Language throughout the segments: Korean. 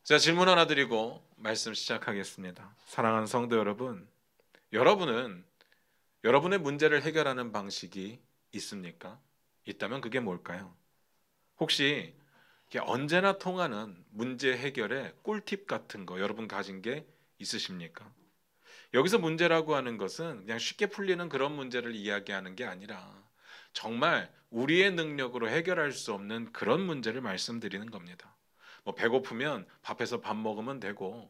자, 질문 하나 드리고 말씀 시작하겠습니다. 사랑하는 성도 여러분, 여러분은 여러분의 문제를 해결하는 방식이 있습니까? 있다면 그게 뭘까요? 혹시 이게 언제나 통하는 문제 해결의 꿀팁 같은 거 여러분 가진 게 있으십니까? 여기서 문제라고 하는 것은 그냥 쉽게 풀리는 그런 문제를 이야기하는 게 아니라 정말 우리의 능력으로 해결할 수 없는 그런 문제를 말씀드리는 겁니다. 뭐 배고프면 밥해서 밥 먹으면 되고,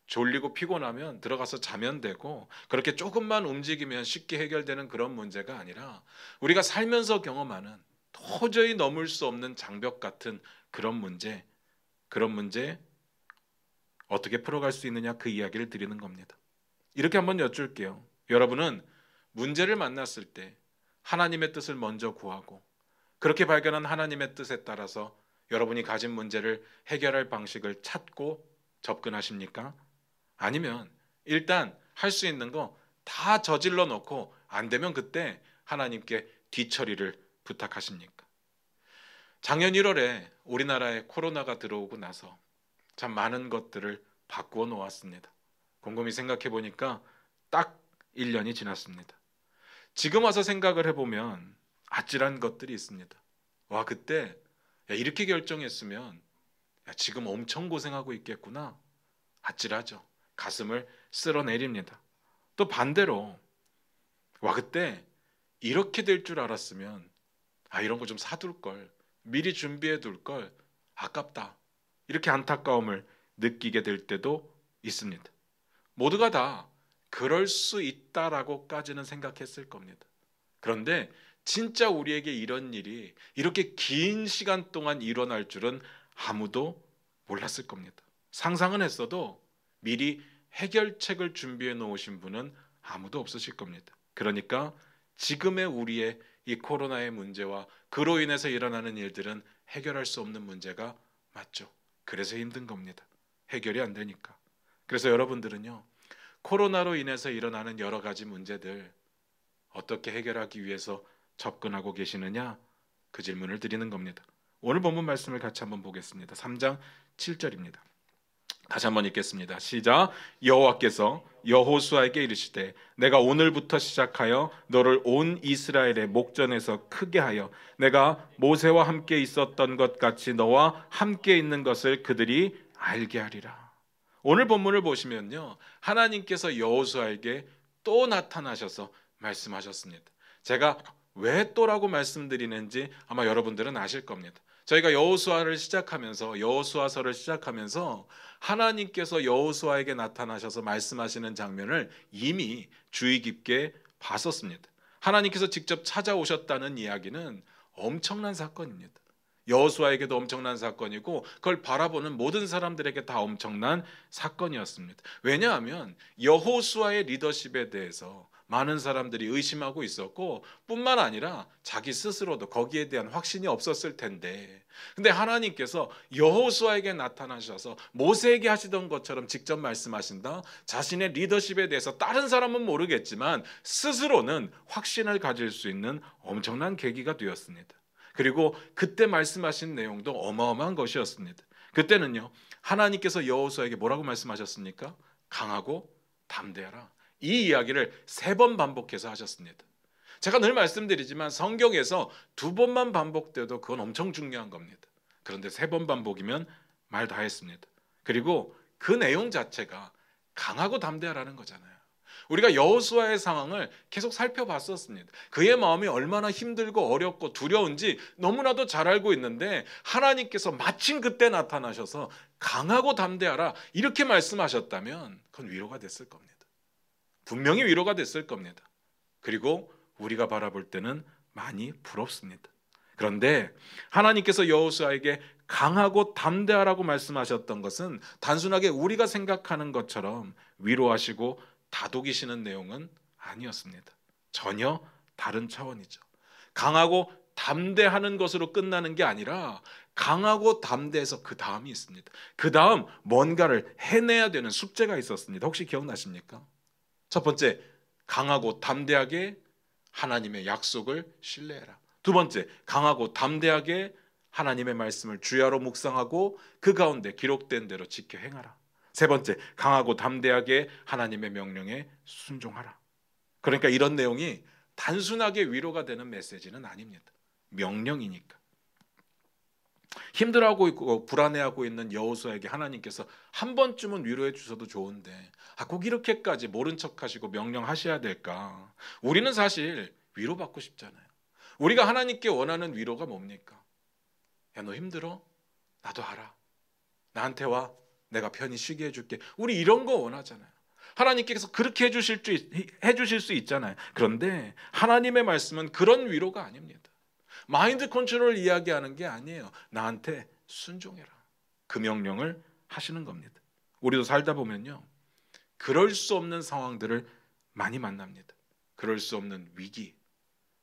졸리고 피곤하면 들어가서 자면 되고, 그렇게 조금만 움직이면 쉽게 해결되는 그런 문제가 아니라 우리가 살면서 경험하는 도저히 넘을 수 없는 장벽 같은 그런 문제 어떻게 풀어갈 수 있느냐, 그 이야기를 드리는 겁니다. 이렇게 한번 여쭐게요. 여러분은 문제를 만났을 때 하나님의 뜻을 먼저 구하고, 그렇게 발견한 하나님의 뜻에 따라서 여러분이 가진 문제를 해결할 방식을 찾고 접근하십니까? 아니면 일단 할 수 있는 거 다 저질러 놓고 안 되면 그때 하나님께 뒤처리를 부탁하십니까? 작년 1월에 우리나라에 코로나가 들어오고 나서 참 많은 것들을 바꾸어 놓았습니다. 곰곰이 생각해 보니까 딱 1년이 지났습니다. 지금 와서 생각을 해보면 아찔한 것들이 있습니다. 와, 그때 이렇게 결정했으면 지금 엄청 고생하고 있겠구나. 아찔하죠. 가슴을 쓸어내립니다. 또 반대로 와, 그때 이렇게 될 줄 알았으면 이런 거 좀 사둘 걸, 미리 준비해 둘 걸, 아깝다. 이렇게 안타까움을 느끼게 될 때도 있습니다. 모두가 다 그럴 수 있다라고까지는 생각했을 겁니다. 그런데 진짜 우리에게 이런 일이 이렇게 긴 시간 동안 일어날 줄은 아무도 몰랐을 겁니다. 상상은 했어도 미리 해결책을 준비해 놓으신 분은 아무도 없으실 겁니다. 그러니까 지금의 우리의 이 코로나의 문제와 그로 인해서 일어나는 일들은 해결할 수 없는 문제가 맞죠. 그래서 힘든 겁니다. 해결이 안 되니까. 그래서 여러분들은요, 코로나로 인해서 일어나는 여러 가지 문제들 어떻게 해결하기 위해서 접근하고 계시느냐, 그 질문을 드리는 겁니다. 오늘 본문 말씀을 같이 한번 보겠습니다. 3장 7절입니다. 다시 한번 읽겠습니다. 시작. 여호와께서 여호수아에게 이르시되 내가 오늘부터 시작하여 너를 온 이스라엘의 목전에서 크게 하여 내가 모세와 함께 있었던 것 같이 너와 함께 있는 것을 그들이 알게 하리라. 오늘 본문을 보시면요, 하나님께서 여호수아에게 또 나타나셔서 말씀하셨습니다. 제가 왜 또라고 말씀드리는지 아마 여러분들은 아실 겁니다. 저희가 여호수아서를 시작하면서 하나님께서 여호수아에게 나타나셔서 말씀하시는 장면을 이미 주의 깊게 봤었습니다. 하나님께서 직접 찾아오셨다는 이야기는 엄청난 사건입니다. 여호수아에게도 엄청난 사건이고 그걸 바라보는 모든 사람들에게 다 엄청난 사건이었습니다. 왜냐하면 여호수아의 리더십에 대해서 많은 사람들이 의심하고 있었고, 뿐만 아니라 자기 스스로도 거기에 대한 확신이 없었을 텐데, 근데 하나님께서 여호수아에게 나타나셔서 모세에게 하시던 것처럼 직접 말씀하신다. 자신의 리더십에 대해서 다른 사람은 모르겠지만 스스로는 확신을 가질 수 있는 엄청난 계기가 되었습니다. 그리고 그때 말씀하신 내용도 어마어마한 것이었습니다. 그때는요, 하나님께서 여호수아에게 뭐라고 말씀하셨습니까? 강하고 담대하라. 이 이야기를 3번 반복해서 하셨습니다. 제가 늘 말씀드리지만 성경에서 2번만 반복돼도 그건 엄청 중요한 겁니다. 그런데 3번 반복이면 말 다 했습니다. 그리고 그 내용 자체가 강하고 담대하라는 거잖아요. 우리가 여호수아의 상황을 계속 살펴봤었습니다. 그의 마음이 얼마나 힘들고 어렵고 두려운지 너무나도 잘 알고 있는데 하나님께서 마침 그때 나타나셔서 강하고 담대하라 이렇게 말씀하셨다면 그건 위로가 됐을 겁니다. 분명히 위로가 됐을 겁니다. 그리고 우리가 바라볼 때는 많이 부럽습니다. 그런데 하나님께서 여호수아에게 강하고 담대하라고 말씀하셨던 것은 단순하게 우리가 생각하는 것처럼 위로하시고 다독이시는 내용은 아니었습니다. 전혀 다른 차원이죠. 강하고 담대하는 것으로 끝나는 게 아니라 강하고 담대해서 그 다음이 있습니다. 그 다음 뭔가를 해내야 되는 숙제가 있었습니다. 혹시 기억나십니까? 첫 번째, 강하고 담대하게 하나님의 약속을 신뢰해라. 두 번째, 강하고 담대하게 하나님의 말씀을 주야로 묵상하고 그 가운데 기록된 대로 지켜 행하라. 세 번째, 강하고 담대하게 하나님의 명령에 순종하라. 그러니까 이런 내용이 단순하게 위로가 되는 메시지는 아닙니다. 명령이니까. 힘들어하고 있고 불안해하고 있는 여호수아에게 하나님께서 한 번쯤은 위로해 주셔도 좋은데 꼭 이렇게까지 모른 척하시고 명령하셔야 될까? 우리는 사실 위로받고 싶잖아요. 우리가 하나님께 원하는 위로가 뭡니까? 야, 너 힘들어? 나도 알아. 나한테 와. 내가 편히 쉬게 해줄게. 우리 이런 거 원하잖아요. 하나님께서 그렇게 해주실 수 있잖아요. 그런데 하나님의 말씀은 그런 위로가 아닙니다. 마인드 컨트롤을 이야기하는 게 아니에요. 나한테 순종해라. 그 명령을 하시는 겁니다. 우리도 살다 보면요, 그럴 수 없는 상황들을 많이 만납니다. 그럴 수 없는 위기,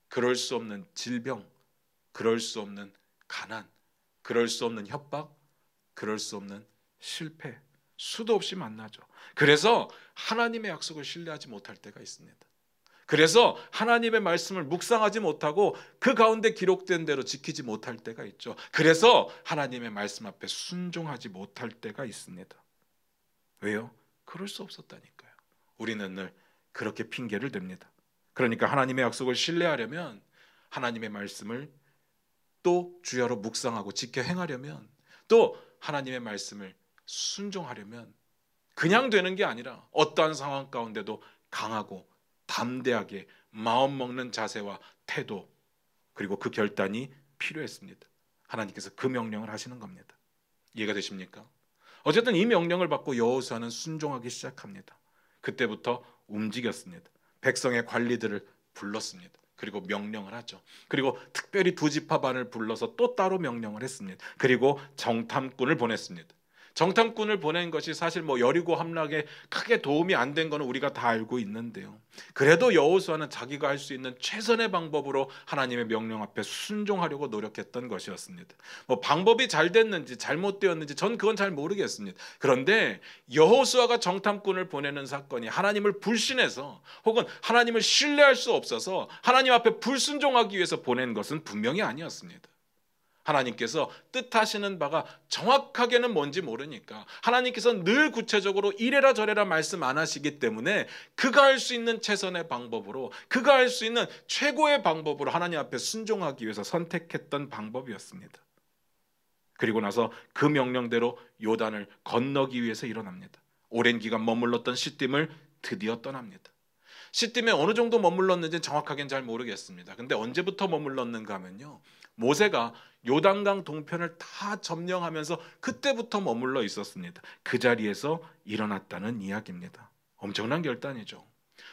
그럴 수 없는 질병, 그럴 수 없는 가난, 그럴 수 없는 협박, 그럴 수 없는 실패, 수도 없이 만나죠. 그래서 하나님의 약속을 신뢰하지 못할 때가 있습니다. 그래서 하나님의 말씀을 묵상하지 못하고 그 가운데 기록된 대로 지키지 못할 때가 있죠. 그래서 하나님의 말씀 앞에 순종하지 못할 때가 있습니다. 왜요? 그럴 수 없었다니까요. 우리는 늘 그렇게 핑계를 댑니다. 그러니까 하나님의 약속을 신뢰하려면, 하나님의 말씀을 또 주야로 묵상하고 지켜 행하려면, 또 하나님의 말씀을 순종하려면 그냥 되는 게 아니라 어떠한 상황 가운데도 강하고 담대하게 마음 먹는 자세와 태도, 그리고 그 결단이 필요했습니다. 하나님께서 그 명령을 하시는 겁니다. 이해가 되십니까? 어쨌든 이 명령을 받고 여호수아는 순종하기 시작합니다. 그때부터 움직였습니다. 백성의 관리들을 불렀습니다. 그리고 명령을 하죠. 그리고 특별히 두 지파반을 불러서 또 따로 명령을 했습니다. 그리고 정탐꾼을 보냈습니다. 정탐꾼을 보낸 것이 사실 여리고 함락에 크게 도움이 안 된 거는 우리가 다 알고 있는데요. 그래도 여호수아는 자기가 할 수 있는 최선의 방법으로 하나님의 명령 앞에 순종하려고 노력했던 것이었습니다. 방법이 잘 됐는지 잘못되었는지 전 그건 잘 모르겠습니다. 그런데 여호수아가 정탐꾼을 보내는 사건이 하나님을 불신해서 혹은 하나님을 신뢰할 수 없어서 하나님 앞에 불순종하기 위해서 보낸 것은 분명히 아니었습니다. 하나님께서 뜻하시는 바가 정확하게는 뭔지 모르니까 하나님께서 늘 구체적으로 이래라 저래라 말씀 안 하시기 때문에 그가 할 수 있는 최선의 방법으로, 그가 할 수 있는 최고의 방법으로 하나님 앞에 순종하기 위해서 선택했던 방법이었습니다. 그리고 나서 그 명령대로 요단을 건너기 위해서 일어납니다. 오랜 기간 머물렀던 시딤을 드디어 떠납니다. 시딤에 어느 정도 머물렀는지 정확하게는 잘 모르겠습니다. 근데 언제부터 머물렀는가 하면요, 모세가 요단강 동편을 다 점령하면서 그때부터 머물러 있었습니다. 그 자리에서 일어났다는 이야기입니다. 엄청난 결단이죠.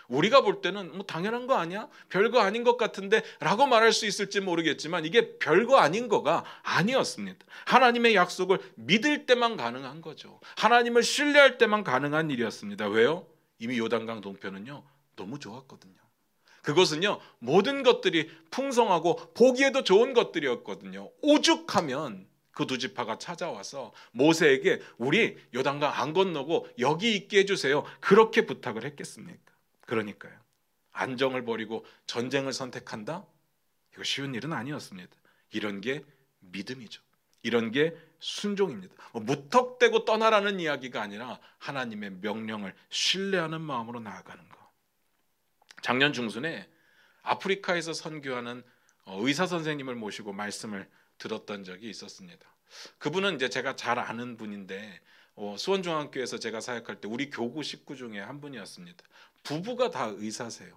우리가 볼 때는 당연한 거 아니야? 별거 아닌 것 같은데 라고 말할 수 있을지 모르겠지만 이게 별거 아닌 거가 아니었습니다. 하나님의 약속을 믿을 때만 가능한 거죠. 하나님을 신뢰할 때만 가능한 일이었습니다. 왜요? 이미 요단강 동편은요, 너무 좋았거든요. 그것은요, 모든 것들이 풍성하고 보기에도 좋은 것들이었거든요. 오죽하면 그 두 지파가 찾아와서 모세에게 우리 요단강 안 건너고 여기 있게 해주세요, 그렇게 부탁을 했겠습니까? 그러니까요, 안정을 버리고 전쟁을 선택한다? 이거 쉬운 일은 아니었습니다. 이런 게 믿음이죠. 이런 게 순종입니다. 무턱대고 떠나라는 이야기가 아니라 하나님의 명령을 신뢰하는 마음으로 나아가는 것. 작년 중순에 아프리카에서 선교하는 의사 선생님을 모시고 말씀을 들었던 적이 있었습니다. 그분은 이제 제가 잘 아는 분인데 수원중앙교회에서 제가 사역할 때 우리 교구 식구 중에 한 분이었습니다. 부부가 다 의사세요.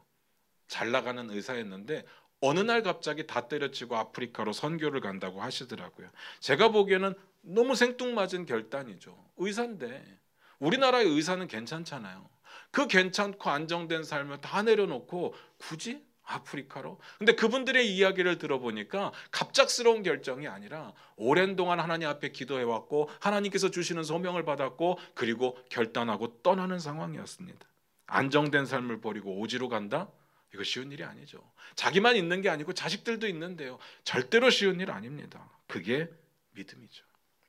잘 나가는 의사였는데 어느 날 갑자기 다 때려치고 아프리카로 선교를 간다고 하시더라고요. 제가 보기에는 너무 생뚱맞은 결단이죠. 의사인데, 우리나라의 의사는 괜찮잖아요. 그 괜찮고 안정된 삶을 다 내려놓고 굳이 아프리카로? 근데 그분들의 이야기를 들어보니까 갑작스러운 결정이 아니라 오랜 동안 하나님 앞에 기도해왔고 하나님께서 주시는 소명을 받았고 그리고 결단하고 떠나는 상황이었습니다. 안정된 삶을 버리고 오지로 간다? 이거 쉬운 일이 아니죠. 자기만 있는 게 아니고 자식들도 있는데요, 절대로 쉬운 일 아닙니다. 그게 믿음이죠.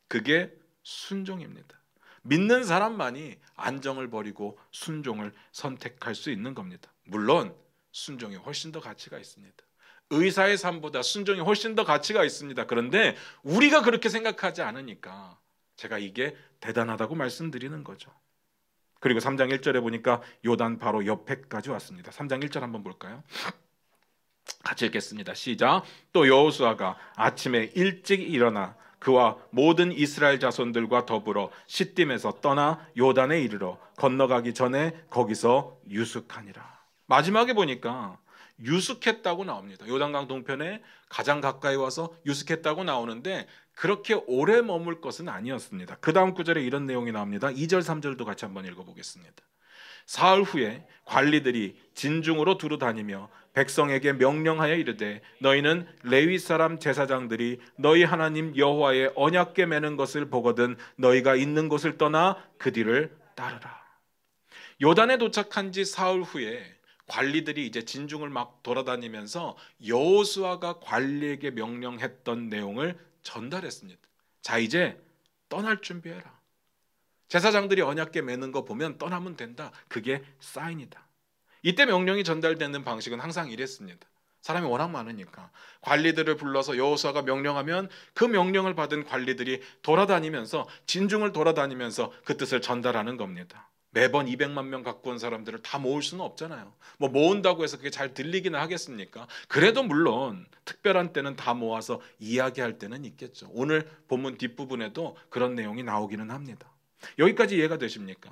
그게 순종입니다. 믿는 사람만이 안정을 버리고 순종을 선택할 수 있는 겁니다. 물론 순종이 훨씬 더 가치가 있습니다. 의사의 삶보다 순종이 훨씬 더 가치가 있습니다. 그런데 우리가 그렇게 생각하지 않으니까 제가 이게 대단하다고 말씀드리는 거죠. 그리고 3장 1절에 보니까 요단 바로 옆에까지 왔습니다. 3장 1절 한번 볼까요? 같이 읽겠습니다. 시작. 또 여호수아가 아침에 일찍 일어나 그와 모든 이스라엘 자손들과 더불어 시딤에서 떠나 요단에 이르러 건너가기 전에 거기서 유숙하니라. 마지막에 보니까 유숙했다고 나옵니다. 요단강 동편에 가장 가까이 와서 유숙했다고 나오는데 그렇게 오래 머물 것은 아니었습니다. 그 다음 구절에 이런 내용이 나옵니다. 2절 3절도 같이 한번 읽어보겠습니다. 사흘 후에 관리들이 진중으로 두루 다니며 백성에게 명령하여 이르되 너희는 레위 사람 제사장들이 너희 하나님 여호와의 언약궤 매는 것을 보거든 너희가 있는 곳을 떠나 그 뒤를 따르라. 요단에 도착한 지 사흘 후에 관리들이 이제 진중을 막 돌아다니면서 여호수아가 관리에게 명령했던 내용을 전달했습니다. 자, 이제 떠날 준비해라. 제사장들이 언약궤 매는 거 보면 떠나면 된다. 그게 사인이다. 이때 명령이 전달되는 방식은 항상 이랬습니다. 사람이 워낙 많으니까 관리들을 불러서 여호수아가 명령하면 그 명령을 받은 관리들이 돌아다니면서 진중을 돌아다니면서 그 뜻을 전달하는 겁니다. 매번 200만 명 갖고 온 사람들을 다 모을 수는 없잖아요. 뭐 모은다고 해서 그게 잘 들리기는 하겠습니까? 그래도 물론 특별한 때는 다 모아서 이야기할 때는 있겠죠. 오늘 본문 뒷부분에도 그런 내용이 나오기는 합니다. 여기까지 이해가 되십니까?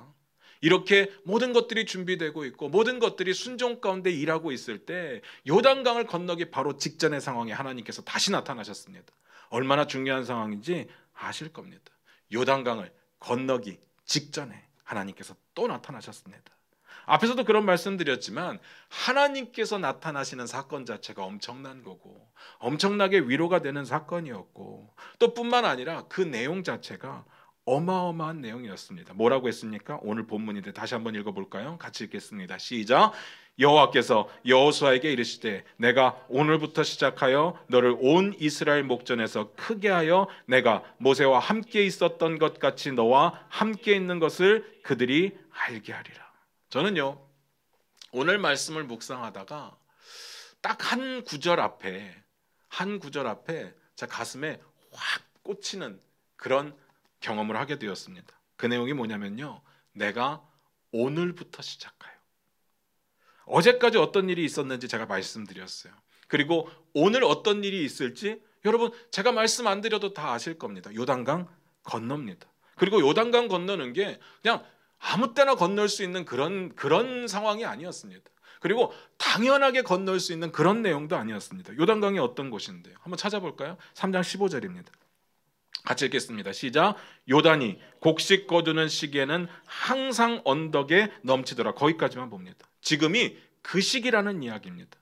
이렇게 모든 것들이 준비되고 있고 모든 것들이 순종 가운데 일하고 있을 때 요단강을 건너기 바로 직전의 상황에 하나님께서 다시 나타나셨습니다. 얼마나 중요한 상황인지 아실 겁니다. 요단강을 건너기 직전에 하나님께서 또 나타나셨습니다. 앞에서도 그런 말씀드렸지만 하나님께서 나타나시는 사건 자체가 엄청난 거고 엄청나게 위로가 되는 사건이었고 또 뿐만 아니라 그 내용 자체가 어마어마한 내용이었습니다. 뭐라고 했습니까? 오늘 본문인데 다시 한번 읽어볼까요? 같이 읽겠습니다. 시작. 여호와께서 여호수아에게 이르시되 내가 오늘부터 시작하여 너를 온 이스라엘 목전에서 크게 하여 내가 모세와 함께 있었던 것 같이 너와 함께 있는 것을 그들이 알게 하리라. 저는요 오늘 말씀을 묵상하다가 딱 한 구절 앞에 제 가슴에 확 꽂히는 그런 경험을 하게 되었습니다. 그 내용이 뭐냐면요, 내가 오늘부터 시작하여. 어제까지 어떤 일이 있었는지 제가 말씀드렸어요. 그리고 오늘 어떤 일이 있을지 여러분 제가 말씀 안 드려도 다 아실 겁니다. 요단강 건넙니다. 그리고 요단강 건너는 게 그냥 아무 때나 건널 수 있는 그런 상황이 아니었습니다. 그리고 당연하게 건널 수 있는 그런 내용도 아니었습니다. 요단강이 어떤 곳인데요? 한번 찾아볼까요? 3장 15절입니다. 같이 읽겠습니다. 시작. 요단이 곡식 거두는 시기에는 항상 언덕에 넘치더라. 거기까지만 봅니다. 지금이 그 시기라는 이야기입니다.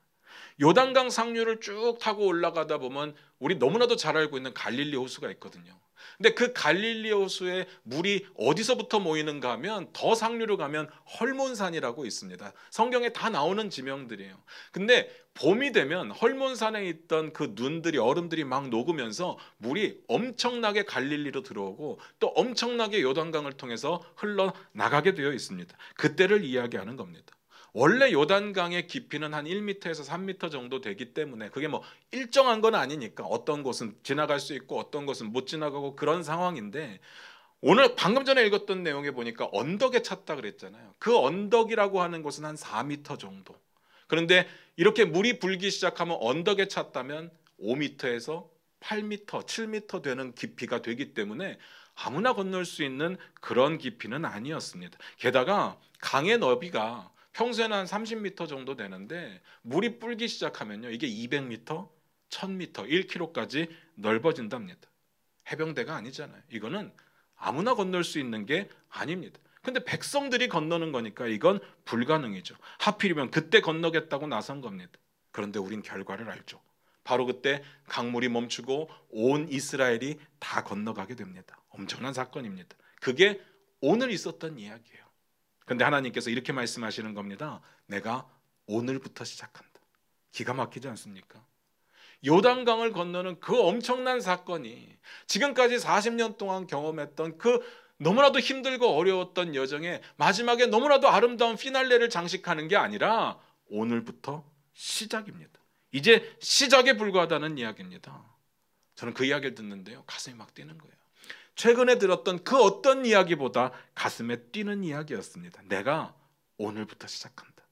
요단강 상류를 쭉 타고 올라가다 보면 우리 너무나도 잘 알고 있는 갈릴리 호수가 있거든요. 근데 그 갈릴리 호수에 물이 어디서부터 모이는가 하면 더 상류로 가면 헐몬산이라고 있습니다. 성경에 다 나오는 지명들이에요. 근데 봄이 되면 헐몬산에 있던 그 눈들이 얼음들이 막 녹으면서 물이 엄청나게 갈릴리로 들어오고 또 엄청나게 요단강을 통해서 흘러나가게 되어 있습니다. 그때를 이야기하는 겁니다. 원래 요단강의 깊이는 한 1m에서 3m 정도 되기 때문에 그게 뭐 일정한 건 아니니까 어떤 곳은 지나갈 수 있고 어떤 곳은 못 지나가고 그런 상황인데 오늘 방금 전에 읽었던 내용에 보니까 언덕에 찼다 그랬잖아요. 그 언덕이라고 하는 곳은 한 4m 정도. 그런데 이렇게 물이 불기 시작하면 언덕에 찼다면 5m에서 8m, 7m 되는 깊이가 되기 때문에 아무나 건널 수 있는 그런 깊이는 아니었습니다. 게다가 강의 너비가 평소에는 한 30m 정도 되는데 물이 불기 시작하면요 이게 200m, 1000m, 1km까지 넓어진답니다. 해병대가 아니잖아요. 이거는 아무나 건널 수 있는 게 아닙니다. 근데 백성들이 건너는 거니까 이건 불가능이죠. 하필이면 그때 건너겠다고 나선 겁니다. 그런데 우린 결과를 알죠. 바로 그때 강물이 멈추고 온 이스라엘이 다 건너가게 됩니다. 엄청난 사건입니다. 그게 오늘 있었던 이야기예요. 근데 하나님께서 이렇게 말씀하시는 겁니다. 내가 오늘부터 시작한다. 기가 막히지 않습니까? 요단강을 건너는 그 엄청난 사건이 지금까지 40년 동안 경험했던 그 너무나도 힘들고 어려웠던 여정의 마지막에 너무나도 아름다운 피날레를 장식하는 게 아니라 오늘부터 시작입니다. 이제 시작에 불과하다는 이야기입니다. 저는 그 이야기를 듣는데요, 가슴이 막 뛰는 거예요. 최근에 들었던 그 어떤 이야기보다 가슴에 뛰는 이야기였습니다. 내가 오늘부터 시작한다.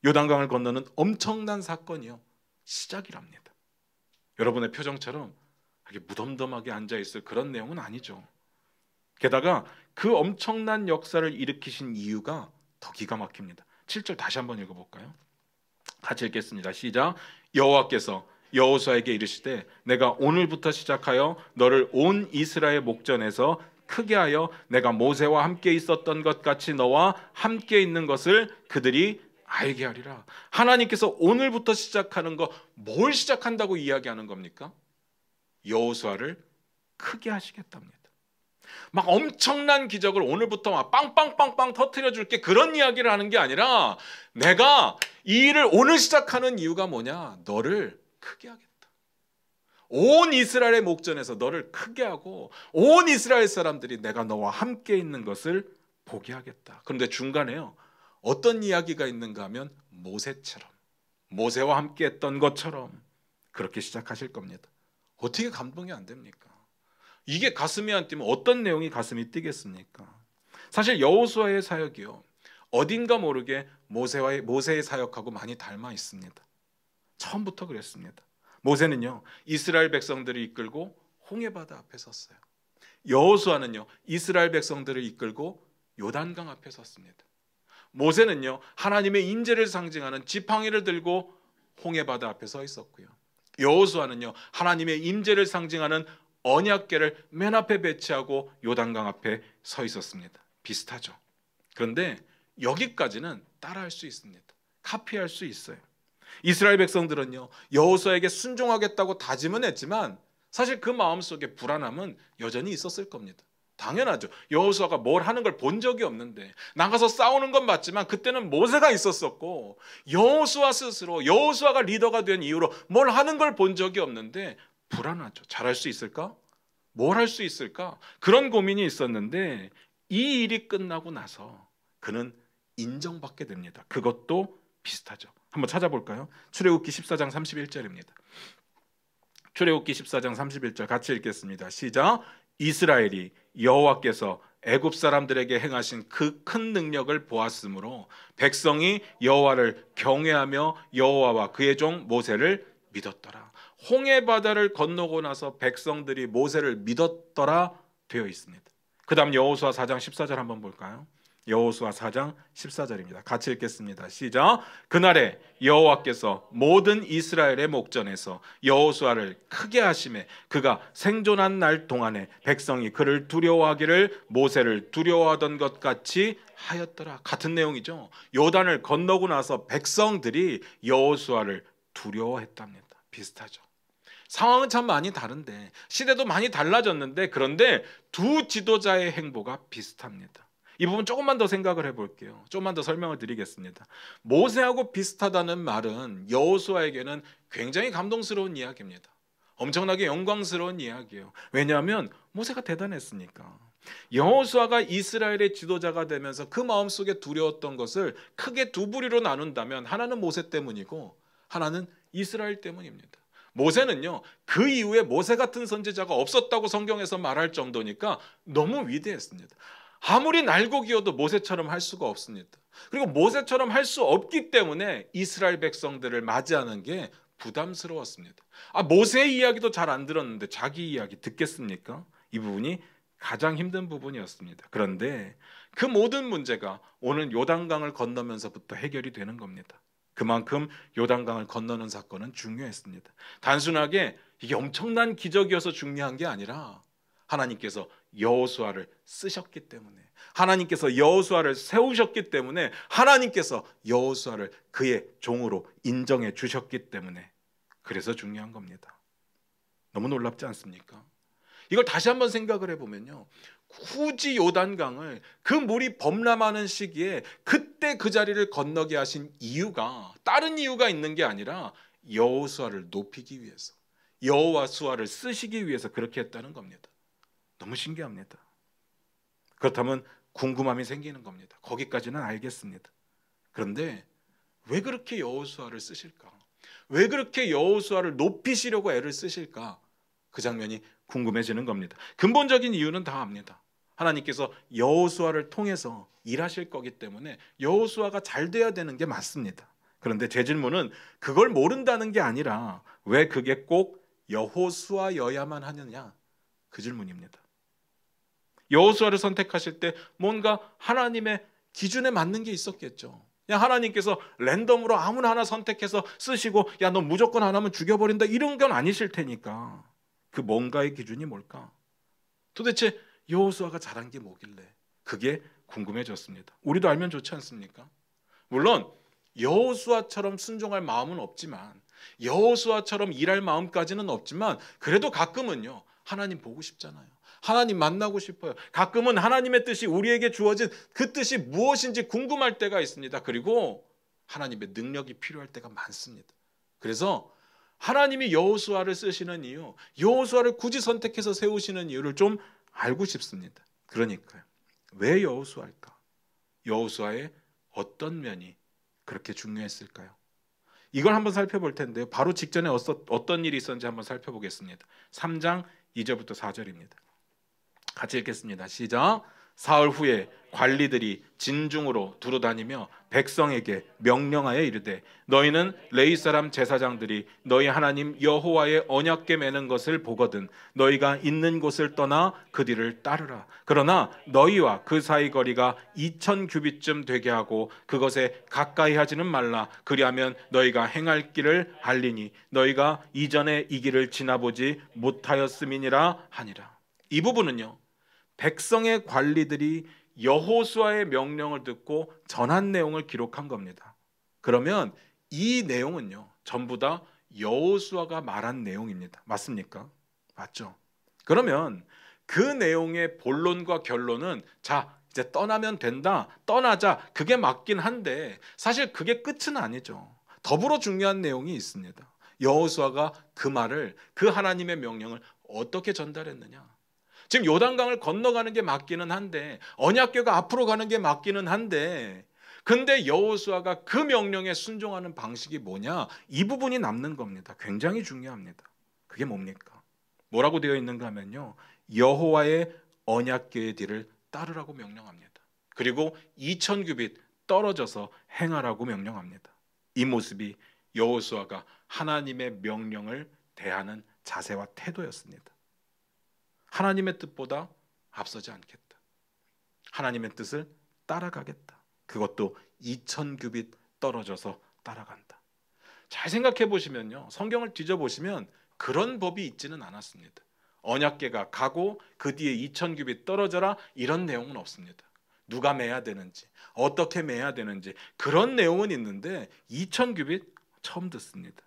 요단강을 건너는 엄청난 사건이요, 시작이랍니다. 여러분의 표정처럼 이렇게 무덤덤하게 앉아있을 그런 내용은 아니죠. 게다가 그 엄청난 역사를 일으키신 이유가 더 기가 막힙니다. 7절 다시 한번 읽어볼까요? 같이 읽겠습니다. 시작. 여호와께서 여호수아에게 이르시되 내가 오늘부터 시작하여 너를 온 이스라엘 목전에서 크게 하여 내가 모세와 함께 있었던 것 같이 너와 함께 있는 것을 그들이 알게 하리라. 하나님께서 오늘부터 시작하는 거, 뭘 시작한다고 이야기하는 겁니까? 여호수아를 크게 하시겠답니다. 막 엄청난 기적을 오늘부터 막 빵빵빵빵 터뜨려 줄게, 그런 이야기를 하는 게 아니라 내가 이 일을 오늘 시작하는 이유가 뭐냐? 너를 크게 하겠다. 온 이스라엘의 목전에서 너를 크게 하고 온 이스라엘 사람들이 내가 너와 함께 있는 것을 보게 하겠다. 그런데 중간에요, 어떤 이야기가 있는가 하면 모세처럼, 모세와 함께 했던 것처럼 그렇게 시작하실 겁니다. 어떻게 감동이 안 됩니까? 이게 가슴이 안 뛰면 어떤 내용이 가슴이 뛰겠습니까? 사실 여호수아의 사역이요, 어딘가 모르게 모세의 사역하고 많이 닮아 있습니다. 처음부터 그랬습니다. 모세는요, 이스라엘 백성들을 이끌고 홍해바다 앞에 섰어요. 여호수아는요, 이스라엘 백성들을 이끌고 요단강 앞에 섰습니다. 모세는요, 하나님의 인재를 상징하는 지팡이를 들고 홍해바다 앞에 서 있었고요. 여호수아는요, 하나님의 임재를 상징하는 언약궤를 맨 앞에 배치하고 요단강 앞에 서 있었습니다. 비슷하죠. 그런데 여기까지는 따라할 수 있습니다. 카피할 수 있어요. 이스라엘 백성들은요, 여호수아에게 순종하겠다고 다짐은 했지만 사실 그 마음속에 불안함은 여전히 있었을 겁니다. 당연하죠. 여호수아가 뭘 하는 걸 본 적이 없는데, 나가서 싸우는 건 맞지만 그때는 모세가 있었었고 여호수아 스스로, 여호수아가 리더가 된 이후로 뭘 하는 걸 본 적이 없는데 불안하죠. 잘할 수 있을까? 뭘 할 수 있을까? 그런 고민이 있었는데 이 일이 끝나고 나서 그는 인정받게 됩니다. 그것도 비슷하죠. 한번 찾아볼까요? 출애굽기 14장 31절입니다. 출애굽기 14장 31절 같이 읽겠습니다. 시작. 이스라엘이 여호와께서 애굽 사람들에게 행하신 그 큰 능력을 보았으므로 백성이 여호와를 경외하며 여호와와 그의 종 모세를 믿었더라. 홍해 바다를 건너고 나서 백성들이 모세를 믿었더라 되어 있습니다. 그 다음 여호수아 4장 14절 한번 볼까요? 여호수아 4장 14절입니다. 같이 읽겠습니다. 시작. 그날에 여호와께서 모든 이스라엘의 목전에서 여호수아를 크게 하심에 그가 생존한 날 동안에 백성이 그를 두려워하기를 모세를 두려워하던 것 같이 하였더라. 같은 내용이죠. 요단을 건너고 나서 백성들이 여호수아를 두려워했답니다. 비슷하죠. 상황은 참 많이 다른데, 시대도 많이 달라졌는데, 그런데 두 지도자의 행보가 비슷합니다. 이 부분 조금만 더 생각을 해볼게요. 조금만 더 설명을 드리겠습니다. 모세하고 비슷하다는 말은 여호수아에게는 굉장히 감동스러운 이야기입니다. 엄청나게 영광스러운 이야기예요. 왜냐하면 모세가 대단했으니까. 여호수아가 이스라엘의 지도자가 되면서 그 마음속에 두려웠던 것을 크게 두 부류로 나눈다면 하나는 모세 때문이고 하나는 이스라엘 때문입니다. 모세는요, 그 이후에 모세 같은 선지자가 없었다고 성경에서 말할 정도니까 너무 위대했습니다. 아무리 날고 기어도 모세처럼 할 수가 없습니다. 그리고 모세처럼 할 수 없기 때문에 이스라엘 백성들을 맞이하는 게 부담스러웠습니다. 모세의 이야기도 잘 안 들었는데 자기 이야기 듣겠습니까? 이 부분이 가장 힘든 부분이었습니다. 그런데 그 모든 문제가 오늘 요단강을 건너면서부터 해결이 되는 겁니다. 그만큼 요단강을 건너는 사건은 중요했습니다. 단순하게 이게 엄청난 기적이어서 중요한 게 아니라 하나님께서 여호수아를 쓰셨기 때문에, 하나님께서 여호수아를 세우셨기 때문에, 하나님께서 여호수아를 그의 종으로 인정해 주셨기 때문에 그래서 중요한 겁니다. 너무 놀랍지 않습니까? 이걸 다시 한번 생각을 해보면요, 굳이 요단강을 그 물이 범람하는 시기에 그때 그 자리를 건너게 하신 이유가 다른 이유가 있는 게 아니라 여호수아를 높이기 위해서, 여호수아를 쓰시기 위해서 그렇게 했다는 겁니다. 너무 신기합니다. 그렇다면 궁금함이 생기는 겁니다. 거기까지는 알겠습니다. 그런데 왜 그렇게 여호수아를 쓰실까? 왜 그렇게 여호수아를 높이시려고 애를 쓰실까? 그 장면이 궁금해지는 겁니다. 근본적인 이유는 다 압니다. 하나님께서 여호수아를 통해서 일하실 거기 때문에 여호수아가 잘 돼야 되는 게 맞습니다. 그런데 제 질문은 그걸 모른다는 게 아니라 왜 그게 꼭 여호수아여야만 하느냐? 그 질문입니다. 여호수아를 선택하실 때 뭔가 하나님의 기준에 맞는 게 있었겠죠. 그냥 하나님께서 랜덤으로 아무나 하나 선택해서 쓰시고 야, 너 무조건 안 하면 죽여버린다 이런 건 아니실 테니까 그 뭔가의 기준이 뭘까? 도대체 여호수아가 잘한 게 뭐길래 그게 궁금해졌습니다. 우리도 알면 좋지 않습니까? 물론 여호수아처럼 순종할 마음은 없지만 여호수아처럼 일할 마음까지는 없지만 그래도 가끔은요 하나님 보고 싶잖아요. 하나님 만나고 싶어요. 가끔은 하나님의 뜻이 우리에게 주어진 그 뜻이 무엇인지 궁금할 때가 있습니다. 그리고 하나님의 능력이 필요할 때가 많습니다. 그래서 하나님이 여호수아를 쓰시는 이유, 여호수아를 굳이 선택해서 세우시는 이유를 좀 알고 싶습니다. 그러니까요. 왜 여호수아일까? 여호수아의 어떤 면이 그렇게 중요했을까요? 이걸 한번 살펴볼 텐데요. 바로 직전에 어떤 일이 있었는지 한번 살펴보겠습니다. 3장 2절부터 4절입니다. 같이 읽겠습니다. 시작. 사흘 후에 관리들이 진중으로 두루다니며 백성에게 명령하여 이르되 너희는 레위 사람 제사장들이 너희 하나님 여호와의 언약궤 매는 것을 보거든 너희가 있는 곳을 떠나 그 뒤를 따르라. 그러나 너희와 그 사이 거리가 2000규빗쯤 되게 하고 그것에 가까이 하지는 말라. 그리하면 너희가 행할 길을 알리니 너희가 이전에 이 길을 지나보지 못하였음이니라 하니라. 이 부분은요, 백성의 관리들이 여호수아의 명령을 듣고 전한 내용을 기록한 겁니다. 그러면 이 내용은요 전부 다 여호수아가 말한 내용입니다. 맞습니까? 맞죠? 그러면 그 내용의 본론과 결론은 자 이제 떠나면 된다, 떠나자, 그게 맞긴 한데 사실 그게 끝은 아니죠. 더불어 중요한 내용이 있습니다. 여호수아가 그 말을, 그 하나님의 명령을 어떻게 전달했느냐. 지금 요단강을 건너가는 게 맞기는 한데 언약궤가 앞으로 가는 게 맞기는 한데 근데 여호수아가 그 명령에 순종하는 방식이 뭐냐? 이 부분이 남는 겁니다. 굉장히 중요합니다. 그게 뭡니까? 뭐라고 되어 있는가 하면요, 여호와의 언약궤의 뒤를 따르라고 명령합니다. 그리고 2000규빗 떨어져서 행하라고 명령합니다. 이 모습이 여호수아가 하나님의 명령을 대하는 자세와 태도였습니다. 하나님의 뜻보다 앞서지 않겠다. 하나님의 뜻을 따라가겠다. 그것도 2000규빗 떨어져서 따라간다. 잘 생각해 보시면요, 성경을 뒤져보시면 그런 법이 있지는 않았습니다. 언약궤가 가고 그 뒤에 2000규빗 떨어져라 이런 내용은 없습니다. 누가 매야 되는지, 어떻게 매야 되는지 그런 내용은 있는데 2000규빗 처음 듣습니다.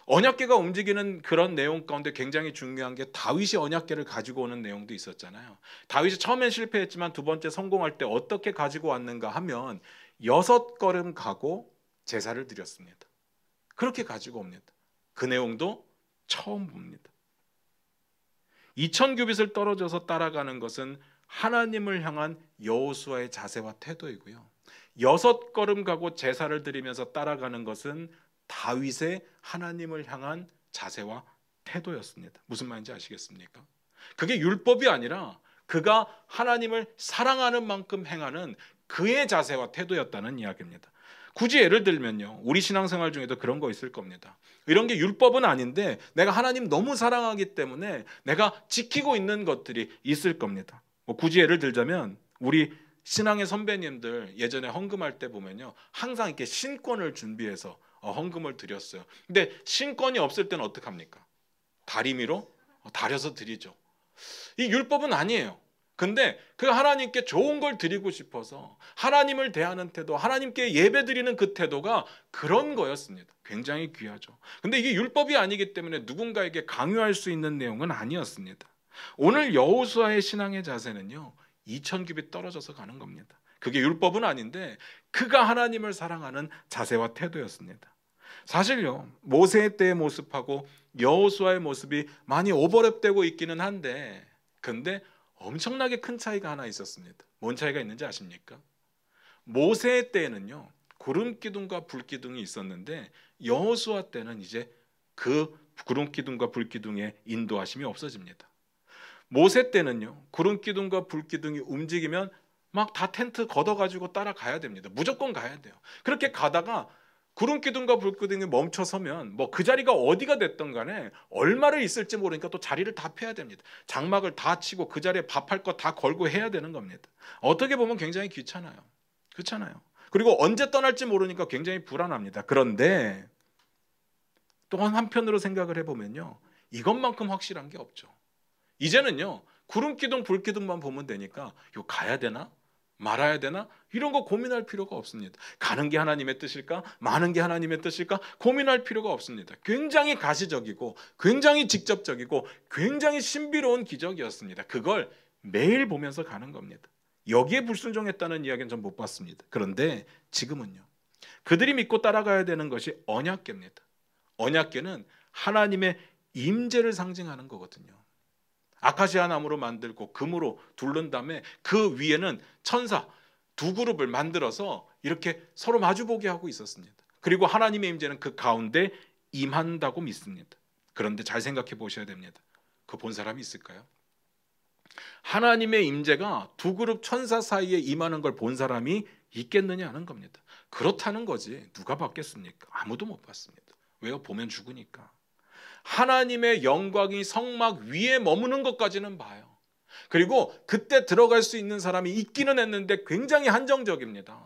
언약궤가 움직이는 그런 내용 가운데 굉장히 중요한 게 다윗이 언약궤를 가지고 오는 내용도 있었잖아요. 다윗이 처음엔 실패했지만 두 번째 성공할 때 어떻게 가지고 왔는가 하면 6걸음 가고 제사를 드렸습니다. 그렇게 가지고 옵니다. 그 내용도 처음 봅니다. 2000규빗을 떨어져서 따라가는 것은 하나님을 향한 여호수아의 자세와 태도이고요. 6걸음 가고 제사를 드리면서 따라가는 것은 다윗의 하나님을 향한 자세와 태도였습니다. 무슨 말인지 아시겠습니까? 그게 율법이 아니라 그가 하나님을 사랑하는 만큼 행하는 그의 자세와 태도였다는 이야기입니다. 굳이 예를 들면요, 우리 신앙생활 중에도 그런 거 있을 겁니다. 이런 게 율법은 아닌데 내가 하나님 너무 사랑하기 때문에 내가 지키고 있는 것들이 있을 겁니다. 굳이 예를 들자면 우리 신앙의 선배님들 예전에 헌금할 때 보면요, 항상 이렇게 신권을 준비해서 헌금을 드렸어요. 근데 신권이 없을 때는 어떡합니까? 다리미로 다려서 드리죠. 이 율법은 아니에요. 근데 그 하나님께 좋은 걸 드리고 싶어서 하나님을 대하는 태도, 하나님께 예배 드리는 그 태도가 그런 거였습니다. 굉장히 귀하죠. 근데 이게 율법이 아니기 때문에 누군가에게 강요할 수 있는 내용은 아니었습니다. 오늘 여호수아의 신앙의 자세는요, 2000규빗 떨어져서 가는 겁니다. 그게 율법은 아닌데 그가 하나님을 사랑하는 자세와 태도였습니다. 사실요, 모세 때의 모습하고 여호수아의 모습이 많이 오버랩되고 있기는 한데 근데 엄청나게 큰 차이가 하나 있었습니다. 뭔 차이가 있는지 아십니까? 모세 때에는요, 구름 기둥과 불 기둥이 있었는데 여호수아 때는 이제 그 구름 기둥과 불 기둥의 인도하심이 없어집니다. 모세 때는요, 구름 기둥과 불 기둥이 움직이면 막 다 텐트 걷어가지고 따라가야 됩니다. 무조건 가야 돼요. 그렇게 가다가 구름 기둥과 불 기둥이 멈춰서면 뭐 그 자리가 어디가 됐든 간에 얼마를 있을지 모르니까 또 자리를 다 펴야 됩니다. 장막을 다 치고 그 자리에 밥할 거 다 걸고 해야 되는 겁니다. 어떻게 보면 굉장히 귀찮아요. 그렇잖아요. 그리고 언제 떠날지 모르니까 굉장히 불안합니다. 그런데 또 한편으로 생각을 해보면요, 이것만큼 확실한 게 없죠. 이제는요, 구름 기둥 불 기둥만 보면 되니까 이거 가야 되나 말아야 되나 이런 거 고민할 필요가 없습니다. 가는 게 하나님의 뜻일까 마는 게 하나님의 뜻일까 고민할 필요가 없습니다. 굉장히 가시적이고 굉장히 직접적이고 굉장히 신비로운 기적이었습니다. 그걸 매일 보면서 가는 겁니다. 여기에 불순종했다는 이야기는 전 못 봤습니다. 그런데 지금은요, 그들이 믿고 따라가야 되는 것이 언약궤입니다. 언약궤는 하나님의 임재를 상징하는 거거든요. 아카시아 나무로 만들고 금으로 둘른 다음에 그 위에는 천사 두 그룹을 만들어서 이렇게 서로 마주보게 하고 있었습니다. 그리고 하나님의 임재는 그 가운데 임한다고 믿습니다. 그런데 잘 생각해 보셔야 됩니다. 그 본 사람이 있을까요? 하나님의 임재가 두 그룹 천사 사이에 임하는 걸 본 사람이 있겠느냐 하는 겁니다. 그렇다는 거지 누가 봤겠습니까? 아무도 못 봤습니다. 왜요? 보면 죽으니까. 하나님의 영광이 성막 위에 머무는 것까지는 봐요. 그리고 그때 들어갈 수 있는 사람이 있기는 했는데 굉장히 한정적입니다.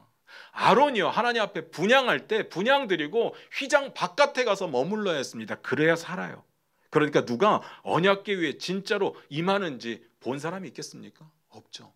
아론이요, 하나님 앞에 분향할 때 분향 드리고 휘장 바깥에 가서 머물러야 했습니다. 그래야 살아요. 그러니까 누가 언약궤 위에 진짜로 임하는지 본 사람이 있겠습니까? 없죠.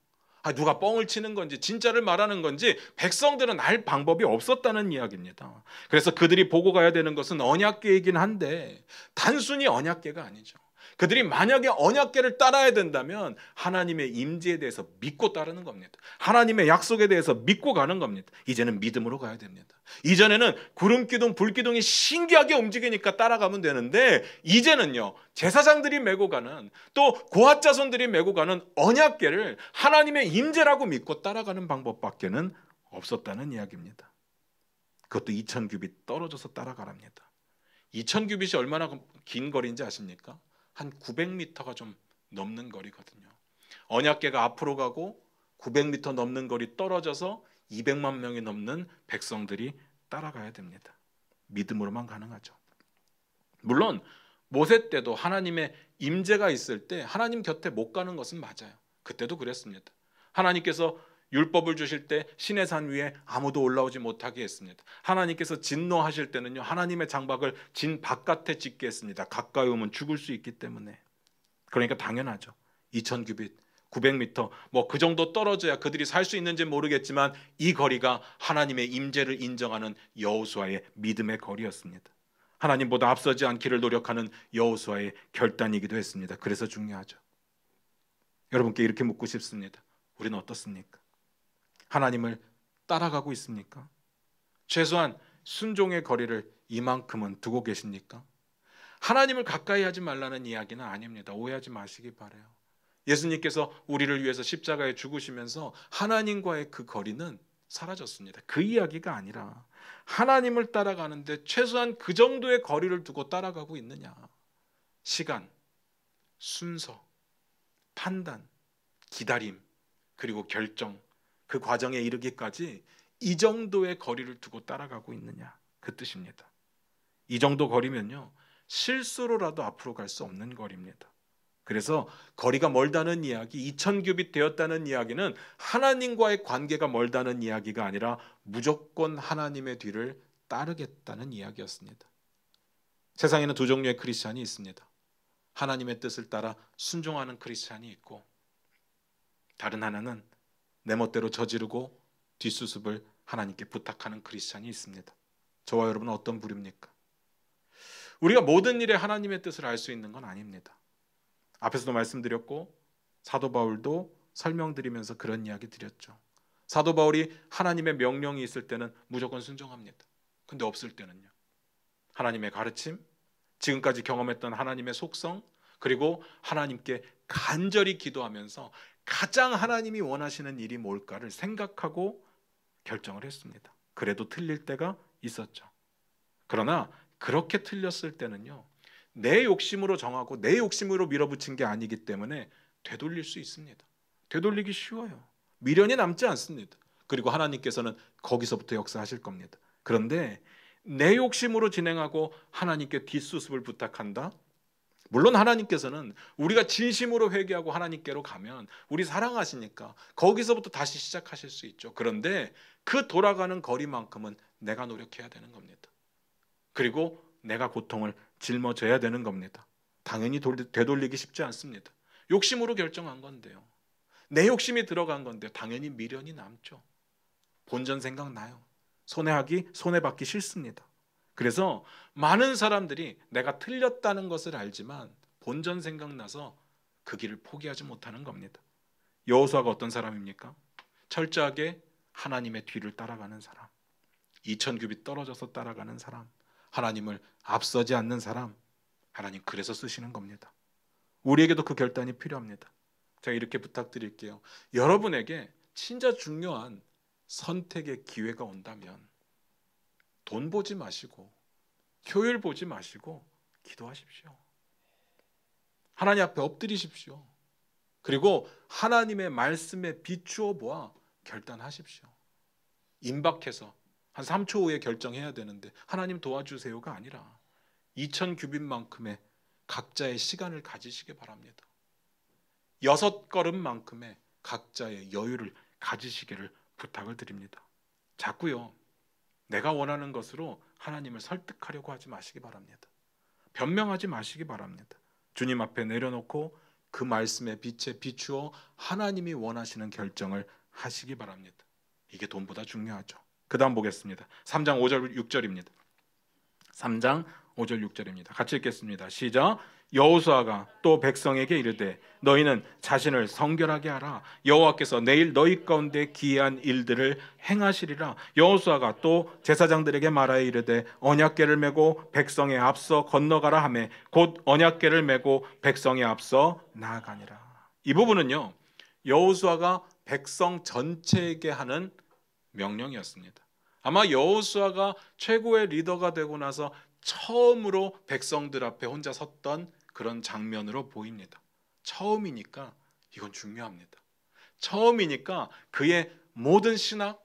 누가 뻥을 치는 건지 진짜를 말하는 건지 백성들은 알 방법이 없었다는 이야기입니다. 그래서 그들이 보고 가야 되는 것은 언약궤이긴 한데 단순히 언약궤가 아니죠. 그들이 만약에 언약궤를 따라야 된다면 하나님의 임재에 대해서 믿고 따르는 겁니다. 하나님의 약속에 대해서 믿고 가는 겁니다. 이제는 믿음으로 가야 됩니다. 이전에는 구름 기둥, 불 기둥이 신기하게 움직이니까 따라가면 되는데 이제는요, 제사장들이 메고 가는 또 고핫 자손들이 메고 가는 언약궤를 하나님의 임재라고 믿고 따라가는 방법밖에는 없었다는 이야기입니다. 그것도 2000규빗 떨어져서 따라가랍니다. 2000규빗이 얼마나 긴 거리인지 아십니까? 한 900m가 좀 넘는 거리거든요. 언약궤가 앞으로 가고 900m 넘는 거리 떨어져서 200만 명이 넘는 백성들이 따라가야 됩니다. 믿음으로만 가능하죠. 물론 모세 때도 하나님의 임재가 있을 때 하나님 곁에 못 가는 것은 맞아요. 그때도 그랬습니다. 하나님께서 율법을 주실 때 시내 산 위에 아무도 올라오지 못하게 했습니다. 하나님께서 진노하실 때는요, 하나님의 장막을 진 바깥에 짓게 했습니다. 가까이 오면 죽을 수 있기 때문에. 그러니까 당연하죠. 2000규빗 900m 뭐 그 정도 떨어져야 그들이 살 수 있는지 모르겠지만 이 거리가 하나님의 임재를 인정하는 여호수아의 믿음의 거리였습니다. 하나님보다 앞서지 않기를 노력하는 여호수아의 결단이기도 했습니다. 그래서 중요하죠. 여러분께 이렇게 묻고 싶습니다. 우리는 어떻습니까? 하나님을 따라가고 있습니까? 최소한 순종의 거리를 이만큼은 두고 계십니까? 하나님을 가까이 하지 말라는 이야기는 아닙니다. 오해하지 마시기 바라요. 예수님께서 우리를 위해서 십자가에 죽으시면서 하나님과의 그 거리는 사라졌습니다. 그 이야기가 아니라 하나님을 따라가는데 최소한 그 정도의 거리를 두고 따라가고 있느냐. 시간, 순서, 판단, 기다림, 그리고 결정, 그 과정에 이르기까지 이 정도의 거리를 두고 따라가고 있느냐, 그 뜻입니다. 이 정도 거리면요, 실수로라도 앞으로 갈 수 없는 거리입니다. 그래서 거리가 멀다는 이야기, 2000규빗 되었다는 이야기는 하나님과의 관계가 멀다는 이야기가 아니라 무조건 하나님의 뒤를 따르겠다는 이야기였습니다. 세상에는 두 종류의 크리스찬이 있습니다. 하나님의 뜻을 따라 순종하는 크리스찬이 있고, 다른 하나는 내 멋대로 저지르고 뒷수습을 하나님께 부탁하는 크리스찬이 있습니다. 저와 여러분은 어떤 부류입니까? 우리가 모든 일에 하나님의 뜻을 알 수 있는 건 아닙니다. 앞에서도 말씀드렸고 사도 바울도 설명드리면서 그런 이야기 드렸죠. 사도 바울이 하나님의 명령이 있을 때는 무조건 순종합니다. 근데 없을 때는요, 하나님의 가르침, 지금까지 경험했던 하나님의 속성, 그리고 하나님께 간절히 기도하면서 가장 하나님이 원하시는 일이 뭘까를 생각하고 결정을 했습니다. 그래도 틀릴 때가 있었죠. 그러나 그렇게 틀렸을 때는요, 내 욕심으로 정하고 내 욕심으로 밀어붙인 게 아니기 때문에 되돌릴 수 있습니다. 되돌리기 쉬워요. 미련이 남지 않습니다. 그리고 하나님께서는 거기서부터 역사하실 겁니다. 그런데 내 욕심으로 진행하고 하나님께 뒷수습을 부탁한다? 물론 하나님께서는 우리가 진심으로 회개하고 하나님께로 가면 우리 사랑하시니까 거기서부터 다시 시작하실 수 있죠. 그런데 그 돌아가는 거리만큼은 내가 노력해야 되는 겁니다. 그리고 내가 고통을 짊어져야 되는 겁니다. 당연히 되돌리기 쉽지 않습니다. 욕심으로 결정한 건데요. 내 욕심이 들어간 건데 당연히 미련이 남죠. 본전 생각나요. 손해받기 싫습니다. 그래서 많은 사람들이 내가 틀렸다는 것을 알지만 본전 생각나서 그 길을 포기하지 못하는 겁니다. 여호수아가 어떤 사람입니까? 철저하게 하나님의 뒤를 따라가는 사람, 2000규빗 떨어져서 따라가는 사람, 하나님을 앞서지 않는 사람, 하나님 그래서 쓰시는 겁니다. 우리에게도 그 결단이 필요합니다. 제가 이렇게 부탁드릴게요. 여러분에게 진짜 중요한 선택의 기회가 온다면 돈 보지 마시고 효율 보지 마시고 기도하십시오. 하나님 앞에 엎드리십시오. 그리고 하나님의 말씀에 비추어 보아 결단하십시오. 임박해서 한 3초 후에 결정해야 되는데 하나님 도와주세요가 아니라 2000규빗만큼의 각자의 시간을 가지시기 바랍니다. 6걸음만큼의 각자의 여유를 가지시기를 부탁을 드립니다. 자꾸요, 내가 원하는 것으로 하나님을 설득하려고 하지 마시기 바랍니다. 변명하지 마시기 바랍니다. 주님 앞에 내려놓고 그 말씀의 빛에 비추어 하나님이 원하시는 결정을 하시기 바랍니다. 이게 돈보다 중요하죠. 그 다음 보겠습니다. 3장 5절 6절입니다. 3장 5절 6절입니다. 같이 읽겠습니다. 시작. 여호수아가 또 백성에게 이르되 너희는 자신을 성결하게 하라. 여호와께서 내일 너희 가운데 기이한 일들을 행하시리라. 여호수아가 또 제사장들에게 말하여 이르되 언약궤를 메고 백성에 앞서 건너가라 하매 곧 언약궤를 메고 백성에 앞서 나아가니라. 이 부분은요, 여호수아가 백성 전체에게 하는 명령이었습니다. 아마 여호수아가 최고의 리더가 되고 나서 처음으로 백성들 앞에 혼자 섰던 그런 장면으로 보입니다. 처음이니까 이건 중요합니다. 처음이니까 그의 모든 신학,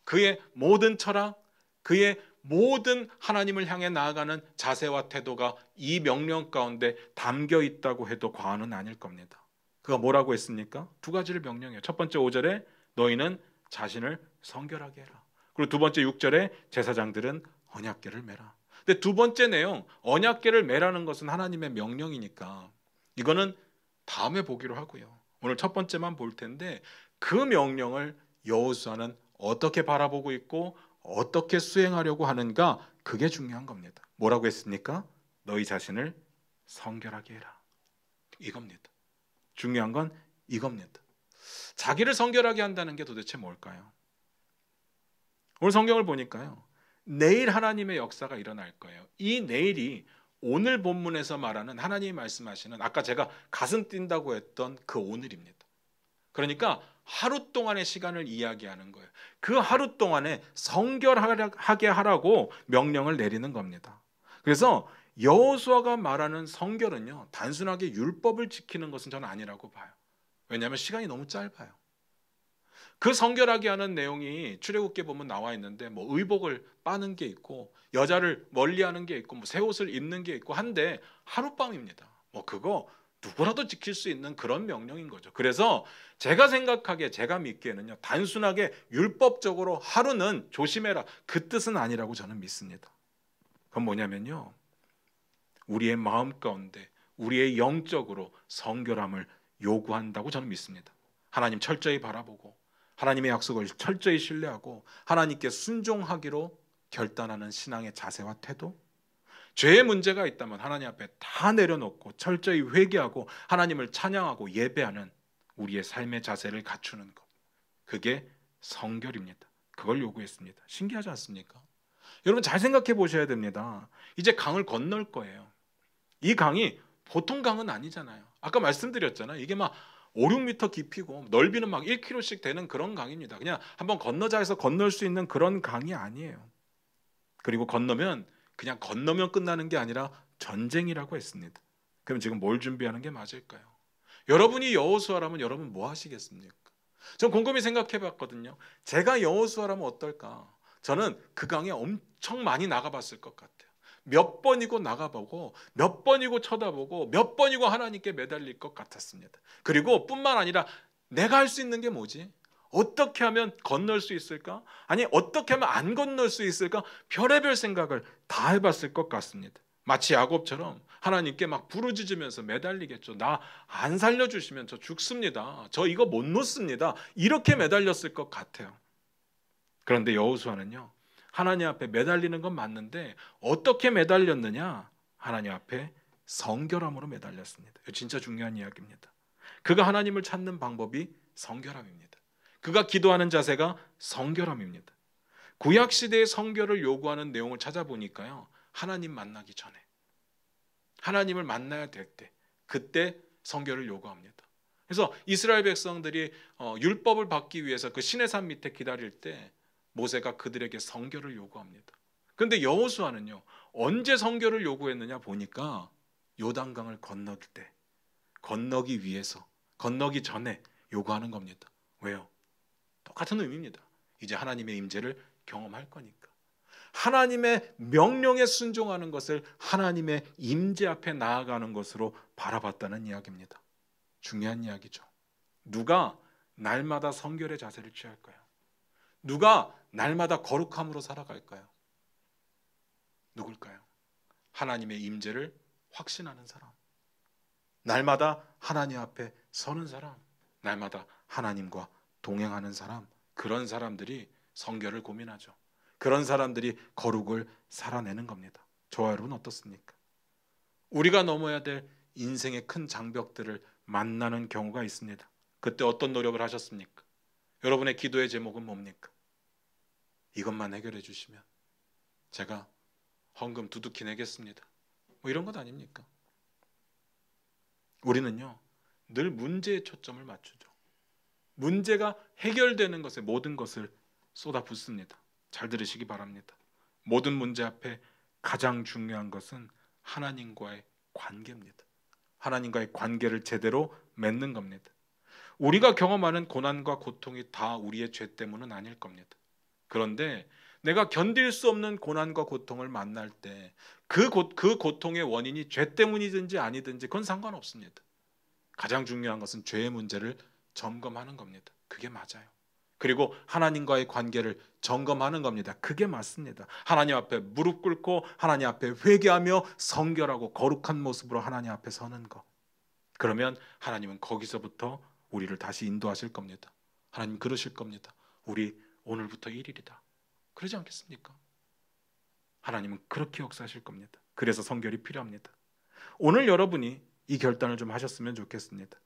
그의 모든 철학, 그의 모든 하나님을 향해 나아가는 자세와 태도가 이 명령 가운데 담겨 있다고 해도 과언은 아닐 겁니다. 그가 뭐라고 했습니까? 두 가지를 명령해요. 첫 번째 5절에 너희는 자신을 성결하게 해라. 그리고 두 번째 6절에 제사장들은 언약궤를 메라. 근데 두 번째 내용, 언약궤를 메라는 것은 하나님의 명령이니까 이거는 다음에 보기로 하고요. 오늘 첫 번째만 볼 텐데 그 명령을 여호수아는 어떻게 바라보고 있고 어떻게 수행하려고 하는가, 그게 중요한 겁니다. 뭐라고 했습니까? 너희 자신을 성결하게 해라. 이겁니다. 중요한 건 이겁니다. 자기를 성결하게 한다는 게 도대체 뭘까요? 오늘 성경을 보니까요, 내일 하나님의 역사가 일어날 거예요. 이 내일이 오늘 본문에서 말하는 하나님이 말씀하시는, 아까 제가 가슴 뛴다고 했던 그 오늘입니다. 그러니까 하루 동안의 시간을 이야기하는 거예요. 그 하루 동안에 성결하게 하라고 명령을 내리는 겁니다. 그래서 여호수아가 말하는 성결은요, 단순하게 율법을 지키는 것은 저는 아니라고 봐요. 왜냐하면 시간이 너무 짧아요. 그 성결하게 하는 내용이 출애굽기에 보면 나와 있는데 뭐 의복을 빠는 게 있고 여자를 멀리하는 게 있고 뭐 새 옷을 입는 게 있고 한데 하룻밤입니다. 뭐 그거 누구라도 지킬 수 있는 그런 명령인 거죠. 그래서 제가 생각하기에, 제가 믿기에는요, 단순하게 율법적으로 하루는 조심해라, 그 뜻은 아니라고 저는 믿습니다. 그건 뭐냐면요, 우리의 마음 가운데 우리의 영적으로 성결함을 요구한다고 저는 믿습니다. 하나님 철저히 바라보고 하나님의 약속을 철저히 신뢰하고 하나님께 순종하기로 결단하는 신앙의 자세와 태도, 죄의 문제가 있다면 하나님 앞에 다 내려놓고 철저히 회개하고 하나님을 찬양하고 예배하는 우리의 삶의 자세를 갖추는 것, 그게 성결입니다. 그걸 요구했습니다. 신기하지 않습니까? 여러분 잘 생각해 보셔야 됩니다. 이제 강을 건널 거예요. 이 강이 보통 강은 아니잖아요. 아까 말씀드렸잖아요. 이게 막 5, 6m 깊이고 넓이는 막 1km씩 되는 그런 강입니다. 그냥 한번 건너자 해서 건널 수 있는 그런 강이 아니에요. 그리고 건너면 그냥 건너면 끝나는 게 아니라 전쟁이라고 했습니다. 그럼 지금 뭘 준비하는 게 맞을까요? 여러분이 여호수아라면 여러분 뭐 하시겠습니까? 전 곰곰이 생각해 봤거든요. 제가 여호수아라면 어떨까? 저는 그 강에 엄청 많이 나가봤을 것 같아요. 몇 번이고 나가보고 몇 번이고 쳐다보고 몇 번이고 하나님께 매달릴 것 같았습니다. 그리고 뿐만 아니라 내가 할 수 있는 게 뭐지? 어떻게 하면 건널 수 있을까? 아니 어떻게 하면 안 건널 수 있을까? 별의별 생각을 다 해봤을 것 같습니다. 마치 야곱처럼 하나님께 막 부르짖으면서 매달리겠죠. 나 안 살려주시면 저 죽습니다. 저 이거 못 놓습니다. 이렇게 매달렸을 것 같아요. 그런데 여호수아는요, 하나님 앞에 매달리는 건 맞는데 어떻게 매달렸느냐? 하나님 앞에 성결함으로 매달렸습니다. 이거 진짜 중요한 이야기입니다. 그가 하나님을 찾는 방법이 성결함입니다. 그가 기도하는 자세가 성결함입니다. 구약 시대의 성결을 요구하는 내용을 찾아보니까요, 하나님 만나기 전에, 하나님을 만나야 될 때, 그때 성결을 요구합니다. 그래서 이스라엘 백성들이 율법을 받기 위해서 그 시내산 밑에 기다릴 때 모세가 그들에게 성결을 요구합니다. 그런데 여호수아는요, 언제 성결을 요구했느냐 보니까 요단강을 건너기 때, 건너기 위해서, 건너기 전에 요구하는 겁니다. 왜요? 똑같은 의미입니다. 이제 하나님의 임재를 경험할 거니까. 하나님의 명령에 순종하는 것을 하나님의 임재 앞에 나아가는 것으로 바라봤다는 이야기입니다. 중요한 이야기죠. 누가 날마다 성결의 자세를 취할까요? 누가 날마다 거룩함으로 살아갈까요? 누굴까요? 하나님의 임재를 확신하는 사람, 날마다 하나님 앞에 서는 사람, 날마다 하나님과 동행하는 사람, 그런 사람들이 성결을 고민하죠. 그런 사람들이 거룩을 살아내는 겁니다. 저와 여러분 어떻습니까? 우리가 넘어야 될 인생의 큰 장벽들을 만나는 경우가 있습니다. 그때 어떤 노력을 하셨습니까? 여러분의 기도의 제목은 뭡니까? 이것만 해결해 주시면 제가 헌금 두둑히 내겠습니다. 뭐 이런 것 아닙니까? 우리는요, 늘 문제에 초점을 맞추죠. 문제가 해결되는 것에 모든 것을 쏟아붓습니다. 잘 들으시기 바랍니다. 모든 문제 앞에 가장 중요한 것은 하나님과의 관계입니다. 하나님과의 관계를 제대로 맺는 겁니다. 우리가 경험하는 고난과 고통이 다 우리의 죄 때문은 아닐 겁니다. 그런데 내가 견딜 수 없는 고난과 고통을 만날 때 그 고통의 원인이 죄 때문이든지 아니든지 그건 상관없습니다. 가장 중요한 것은 죄의 문제를 점검하는 겁니다. 그게 맞아요. 그리고 하나님과의 관계를 점검하는 겁니다. 그게 맞습니다. 하나님 앞에 무릎 꿇고 하나님 앞에 회개하며 성결하고 거룩한 모습으로 하나님 앞에 서는 것. 그러면 하나님은 거기서부터 우리를 다시 인도하실 겁니다. 하나님 그러실 겁니다. 우리 오늘부터 1일이다. 그러지 않겠습니까? 하나님은 그렇게 역사하실 겁니다. 그래서 성결이 필요합니다. 오늘 여러분이 이 결단을 좀 하셨으면 좋겠습니다.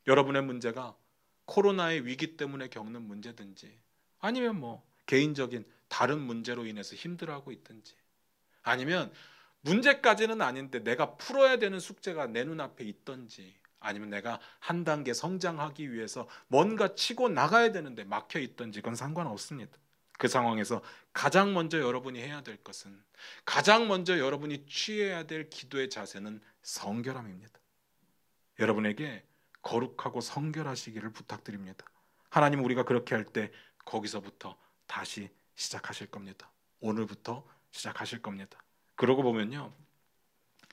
여러분의 문제가 코로나의 위기 때문에 겪는 문제든지 아니면 뭐 개인적인 다른 문제로 인해서 힘들어하고 있든지 아니면 문제까지는 아닌데 내가 풀어야 되는 숙제가 내 눈앞에 있든지 아니면 내가 한 단계 성장하기 위해서 뭔가 치고 나가야 되는데 막혀 있든지 그건 상관없습니다. 그 상황에서 가장 먼저 여러분이 해야 될 것은 가장 먼저 여러분이 취해야 될 기도의 자세는 성결함입니다. 여러분에게 거룩하고 성결하시기를 부탁드립니다. 하나님 우리가 그렇게 할 때 거기서부터 다시 시작하실 겁니다. 오늘부터 시작하실 겁니다. 그러고 보면요,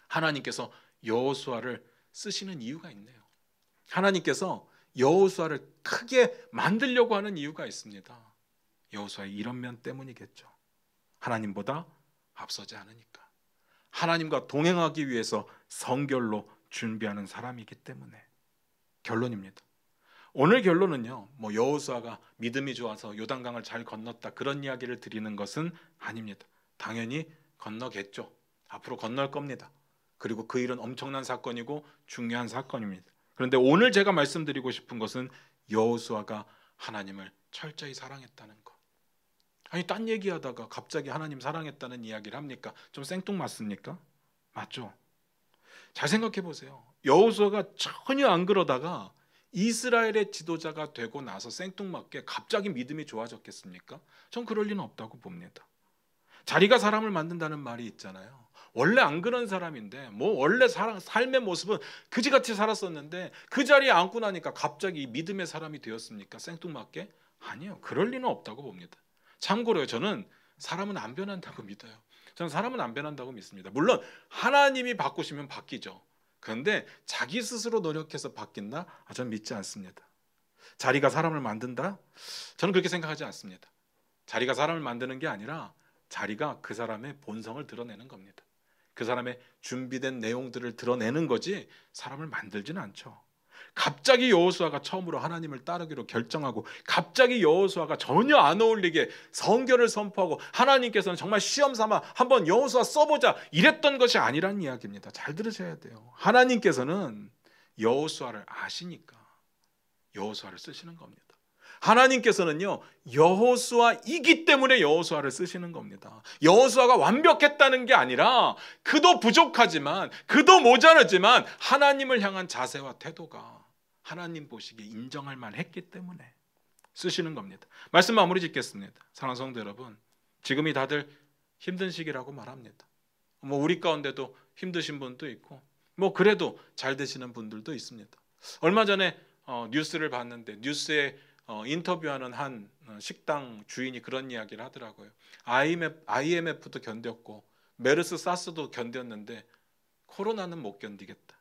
하나님께서 여호수아를 쓰시는 이유가 있네요. 하나님께서 여호수아를 크게 만들려고 하는 이유가 있습니다. 여호수아의 이런 면 때문이겠죠. 하나님보다 앞서지 않으니까. 하나님과 동행하기 위해서 성결로 준비하는 사람이기 때문에. 결론입니다. 오늘 결론은요, 뭐 여호수아가 믿음이 좋아서 요단강을 잘 건넜다 그런 이야기를 드리는 것은 아닙니다. 당연히 건너겠죠. 앞으로 건널 겁니다. 그리고 그 일은 엄청난 사건이고 중요한 사건입니다. 그런데 오늘 제가 말씀드리고 싶은 것은 여호수아가 하나님을 철저히 사랑했다는 것. 아니 딴 얘기하다가 갑자기 하나님 사랑했다는 이야기를 합니까? 좀 생뚱맞습니까? 맞죠? 잘 생각해 보세요. 여호수아가 전혀 안 그러다가 이스라엘의 지도자가 되고 나서 생뚱맞게 갑자기 믿음이 좋아졌겠습니까? 전 그럴 리는 없다고 봅니다. 자리가 사람을 만든다는 말이 있잖아요. 원래 안 그런 사람인데 원래 삶의 모습은 그지같이 살았었는데 그 자리에 앉고 나니까 갑자기 믿음의 사람이 되었습니까? 생뚱맞게? 아니요. 그럴 리는 없다고 봅니다. 참고로요. 저는 사람은 안 변한다고 믿어요. 저는 사람은 안 변한다고 믿습니다. 물론 하나님이 바꾸시면 바뀌죠. 그런데 자기 스스로 노력해서 바뀐다? 저는 믿지 않습니다. 자리가 사람을 만든다? 저는 그렇게 생각하지 않습니다. 자리가 사람을 만드는 게 아니라 자리가 그 사람의 본성을 드러내는 겁니다. 그 사람의 준비된 내용들을 드러내는 거지 사람을 만들지는 않죠. 갑자기 여호수아가 처음으로 하나님을 따르기로 결정하고 갑자기 여호수아가 전혀 안 어울리게 성결을 선포하고 하나님께서는 정말 시험 삼아 한번 여호수아 써보자 이랬던 것이 아니란 이야기입니다. 잘 들으셔야 돼요. 하나님께서는 여호수아를 아시니까 여호수아를 쓰시는 겁니다. 하나님께서는요 여호수아이기 때문에 여호수아를 쓰시는 겁니다. 여호수아가 완벽했다는 게 아니라 그도 부족하지만 그도 모자르지만 하나님을 향한 자세와 태도가 하나님 보시기에 인정할 만했기 때문에 쓰시는 겁니다. 말씀 마무리 짓겠습니다. 사랑하는 성도 여러분, 지금이 다들 힘든 시기라고 말합니다. 우리 가운데도 힘드신 분도 있고 그래도 잘 되시는 분들도 있습니다. 얼마 전에 뉴스를 봤는데 뉴스에 인터뷰하는 한 식당 주인이 그런 이야기를 하더라고요. IMF도 견뎠고 메르스 사스도 견뎠는데 코로나는 못 견디겠다.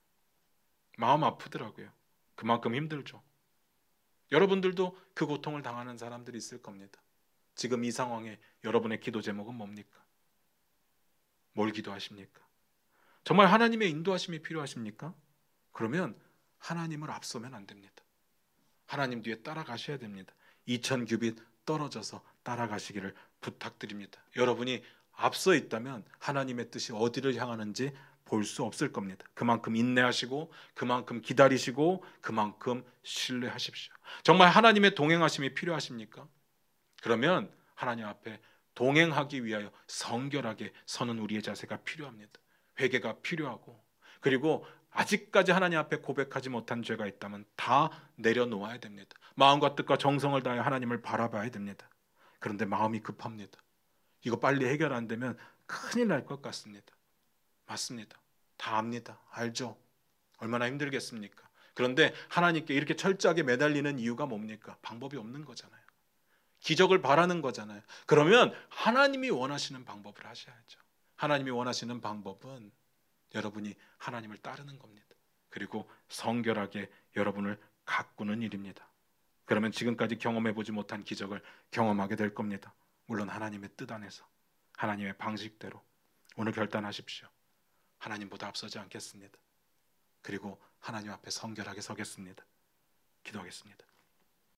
마음 아프더라고요. 그만큼 힘들죠. 여러분들도 그 고통을 당하는 사람들이 있을 겁니다. 지금 이 상황에 여러분의 기도 제목은 뭡니까? 뭘 기도하십니까? 정말 하나님의 인도하심이 필요하십니까? 그러면 하나님을 앞서면 안 됩니다. 하나님 뒤에 따라가셔야 됩니다. 2000규빗 떨어져서 따라가시기를 부탁드립니다. 여러분이 앞서 있다면 하나님의 뜻이 어디를 향하는지 볼 수 없을 겁니다. 그만큼 인내하시고 그만큼 기다리시고 그만큼 신뢰하십시오. 정말 하나님의 동행하심이 필요하십니까? 그러면 하나님 앞에 동행하기 위하여 성결하게 서는 우리의 자세가 필요합니다. 회개가 필요하고 그리고 아직까지 하나님 앞에 고백하지 못한 죄가 있다면 다 내려놓아야 됩니다. 마음과 뜻과 정성을 다해 하나님을 바라봐야 됩니다. 그런데 마음이 급합니다. 이거 빨리 해결 안 되면 큰일 날 것 같습니다. 맞습니다. 다 압니다. 알죠? 얼마나 힘들겠습니까? 그런데 하나님께 이렇게 철저하게 매달리는 이유가 뭡니까? 방법이 없는 거잖아요. 기적을 바라는 거잖아요. 그러면 하나님이 원하시는 방법을 하셔야죠. 하나님이 원하시는 방법은 여러분이 하나님을 따르는 겁니다. 그리고 성결하게 여러분을 가꾸는 일입니다. 그러면 지금까지 경험해보지 못한 기적을 경험하게 될 겁니다. 물론 하나님의 뜻 안에서 하나님의 방식대로 오늘 결단하십시오. 하나님보다 앞서지 않겠습니다. 그리고 하나님 앞에 성결하게 서겠습니다. 기도하겠습니다.